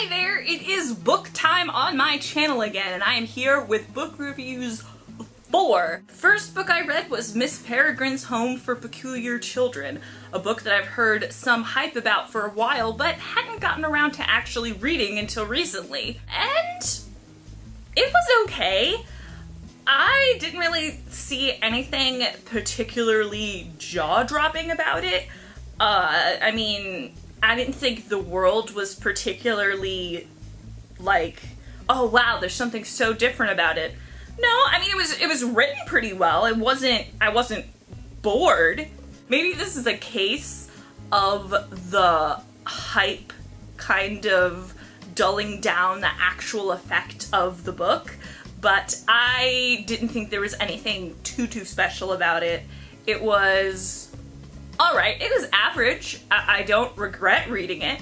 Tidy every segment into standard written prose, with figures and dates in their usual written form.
Hi there, it is book time on my channel again, and I am here with book reviews 4. First book I read was Miss Peregrine's Home for Peculiar Children, a book that I've heard some hype about for a while, but hadn't gotten around to actually reading until recently. And it was okay. I didn't really see anything particularly jaw-dropping about it. I mean, I didn't think the world was particularly like, oh wow, there's something so different about it. No, I mean it was written pretty well. I wasn't bored. Maybe this is a case of the hype kind of dulling down the actual effect of the book, but I didn't think there was anything too special about it. It was alright, it was average. I don't regret reading it.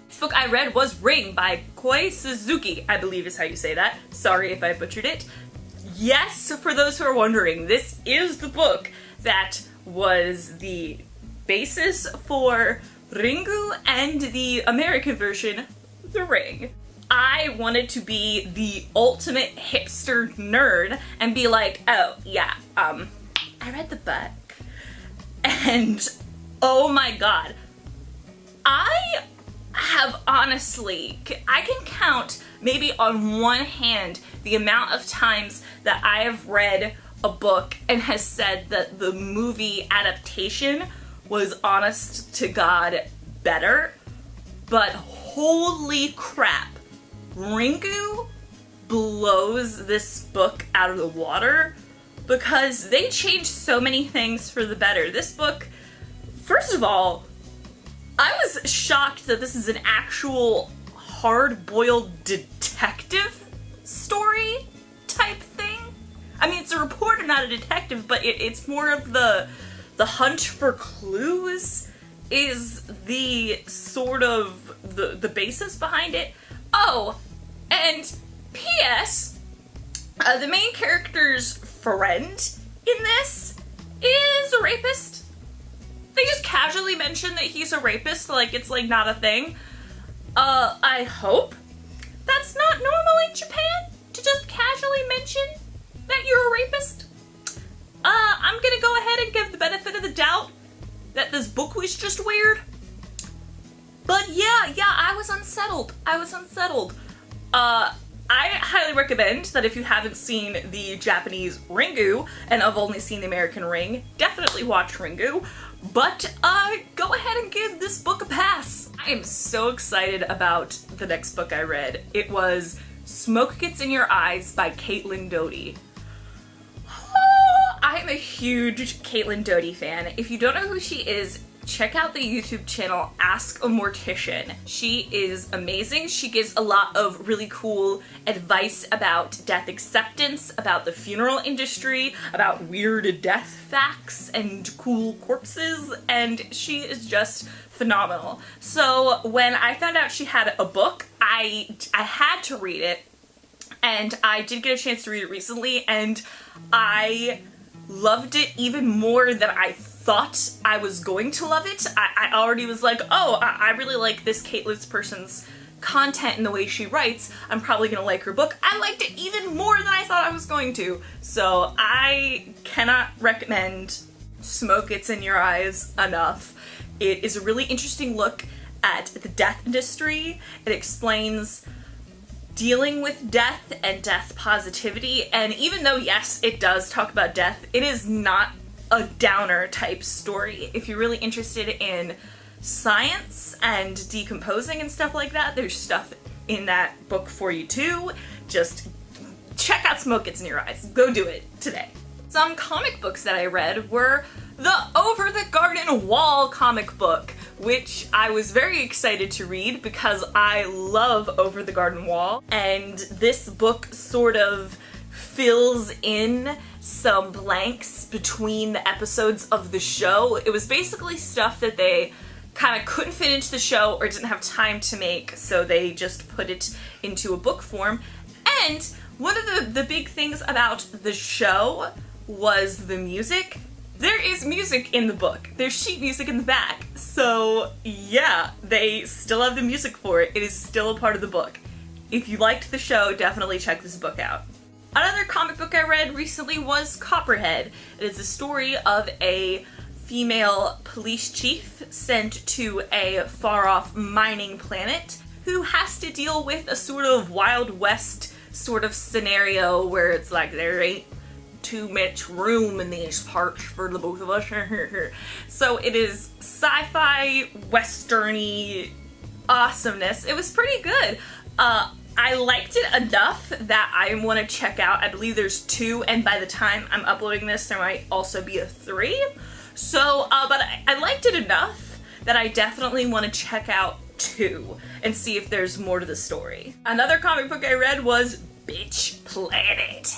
This book I read was Ring by Koi Suzuki, I believe is how you say that. Sorry if I butchered it. Yes, for those who are wondering, this is the book that was the basis for Ringu and the American version, The Ring. I wanted to be the ultimate hipster nerd and be like, oh yeah, I read the book. And oh my god, I have honestly, I can count maybe on one hand the amount of times that I have read a book and has said that the movie adaptation was honest to god better, but holy crap, Ringu blows this book out of the water because they changed so many things for the better. This book, first of all, I was shocked that this is an actual hard-boiled detective story type thing. I mean, it's a reporter, not a detective, but it's more of the hunt for clues is the sort of the basis behind it. Oh, and P.S. The main character's friend in this is a rapist. They just casually mention that he's a rapist, like it's like not a thing. I hope that's not normal in Japan, to just casually mention that you're a rapist. I'm gonna go ahead and give the benefit of the doubt that this book was just weird. But yeah, I was unsettled. I highly recommend that if you haven't seen the Japanese Ringu and have only seen the American Ring, definitely watch Ringu. But go ahead and give this book a pass. I am so excited about the next book I read. It was Smoke Gets in Your Eyes by Caitlin Doughty. I'm a huge Caitlin Doughty fan. If you don't know who she is, check out the YouTube channel Ask a Mortician. She is amazing. She gives a lot of really cool advice about death acceptance, about the funeral industry, about weird death facts and cool corpses, and she is just phenomenal. So when I found out she had a book, I had to read it, and I did get a chance to read it recently, and I loved it even more than I thought I was going to love it. I already was like, oh, I really like this Caitlin's person's content and the way she writes. I'm probably gonna like her book. I liked it even more than I thought I was going to. So I cannot recommend Smoke Gets in Your Eyes enough. It is a really interesting look at the death industry. It explains dealing with death and death positivity, and even though yes, it does talk about death, it is not a downer type story. If you're really interested in science and decomposing and stuff like that, there's stuff in that book for you too. Just check out Smoke Gets in Your Eyes. Go do it today. Some comic books that I read were the Over the Garden Wall comic book, which I was very excited to read because I love Over the Garden Wall, and this book sort of fills in some blanks between the episodes of the show. It was basically stuff that they kind of couldn't fit into the show or didn't have time to make, so they just put it into a book form. And one of the big things about the show was the music. There is music in the book. There's sheet music in the back. So yeah, they still have the music for it. It is still a part of the book. If you liked the show, definitely check this book out. Another comic book I read recently was Copperhead. It is the story of a female police chief sent to a far-off mining planet who has to deal with a sort of Wild West sort of scenario where it's like there ain't too much room in these parts for the both of us. So it is sci-fi, western-y awesomeness. It was pretty good. I liked it enough that I want to check out. I believe there's 2, and by the time I'm uploading this, there might also be a 3. So, but I liked it enough that I definitely want to check out 2 and see if there's more to the story. Another comic book I read was Bitch Planet.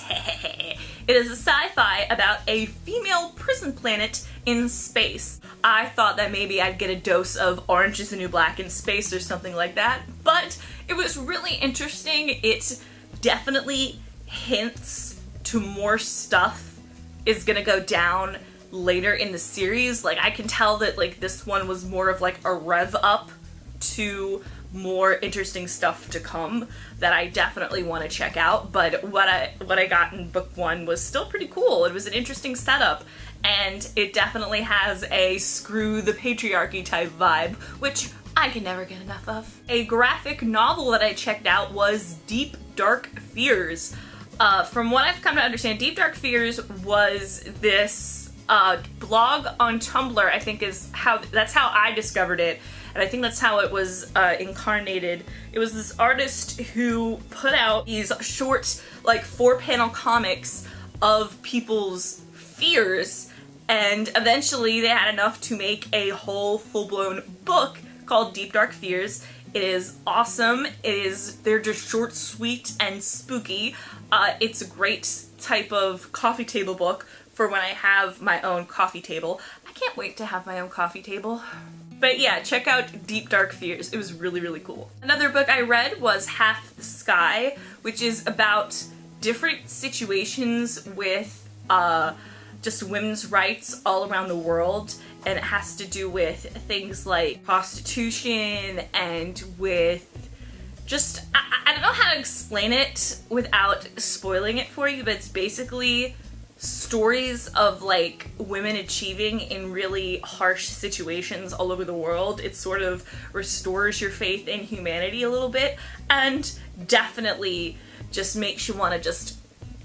It is a sci-fi about a female prison planet in space. I thought that maybe I'd get a dose of Orange is the New Black in space or something like that, but it was really interesting. It definitely hints to more stuff is gonna go down later in the series. Like, I can tell that like this one was more of like a rev up to more interesting stuff to come that I definitely want to check out, but what I got in book 1 was still pretty cool. It was an interesting setup, and it definitely has a screw the patriarchy type vibe, which I can never get enough of. A graphic novel that I checked out was Deep Dark Fears. From what I've come to understand, Deep Dark Fears was this blog on Tumblr, I think that's how I discovered it. And I think that's how it was incarnated. It was this artist who put out these short, like 4-panel comics of people's fears, and eventually they had enough to make a whole full-blown book called Deep Dark Fears. It is awesome. They're just short, sweet, and spooky. It's a great type of coffee table book for when I have my own coffee table. I can't wait to have my own coffee table. But yeah, check out Deep Dark Fears. It was really, really cool. Another book I read was Half the Sky, which is about different situations with just women's rights all around the world. And it has to do with things like prostitution and with just, I don't know how to explain it without spoiling it for you, but it's basically stories of like women achieving in really harsh situations all over the world. It sort of restores your faith in humanity a little bit, and definitely just makes you want to just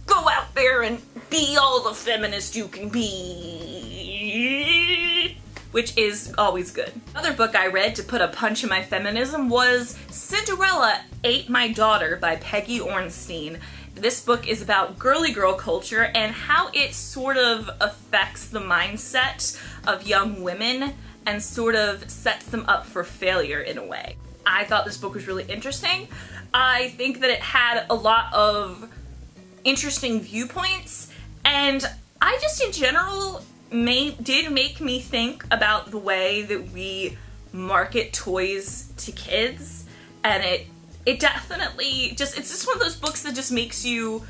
go out there and be all the feminist you can be, which is always good. Another book I read to put a punch in my feminism was Cinderella Ate My Daughter by Peggy Ornstein. This book is about girly girl culture and how it sort of affects the mindset of young women and sort of sets them up for failure in a way. I thought this book was really interesting. I think that it had a lot of interesting viewpoints, and I just in general did make me think about the way that we market toys to kids, and it definitely just, it's just one of those books that just makes you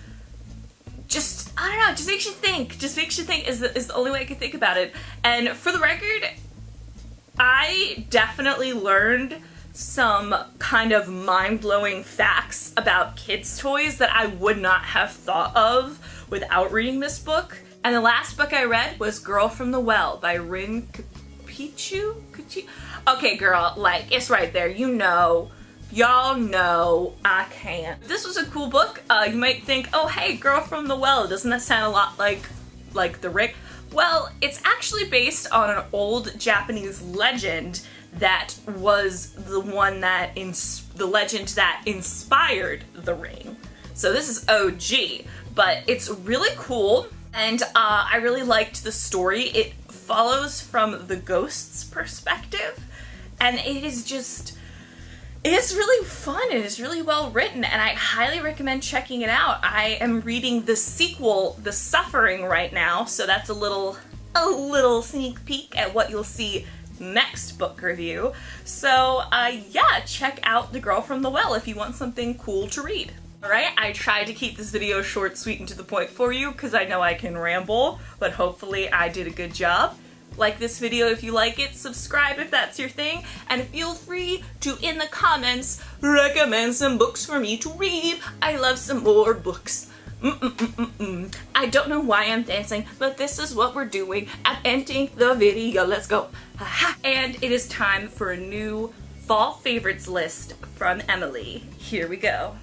just, I don't know, just makes you think is the only way I can think about it. And for the record, I definitely learned some kind of mind-blowing facts about kids' toys that I would not have thought of without reading this book. And the last book I read was Girl from the Well by Rin Capichu? Okay, girl, like, it's right there, you know. Y'all know I can't. This was a cool book. You might think, oh hey, Girl from the Well, doesn't that sound a lot like the Rick? Well, it's actually based on an old Japanese legend that was the one that the legend that inspired the ring. So this is OG, but it's really cool, and I really liked the story. It follows from the ghost's perspective, and it is really fun and it's really well written, and I highly recommend checking it out. I am reading the sequel, The Suffering, right now, so that's a little sneak peek at what you'll see next book review. So yeah, check out The Girl from the Well if you want something cool to read. Alright, I tried to keep this video short, sweet, and to the point for you because I know I can ramble, but hopefully I did a good job. Like this video if you like it, subscribe if that's your thing, and feel free to, in the comments, recommend some books for me to read. I love some more books. I don't know why I'm dancing, but this is what we're doing. I'm ending the video. Let's go. And it is time for a new fall favorites list from Emily. Here we go.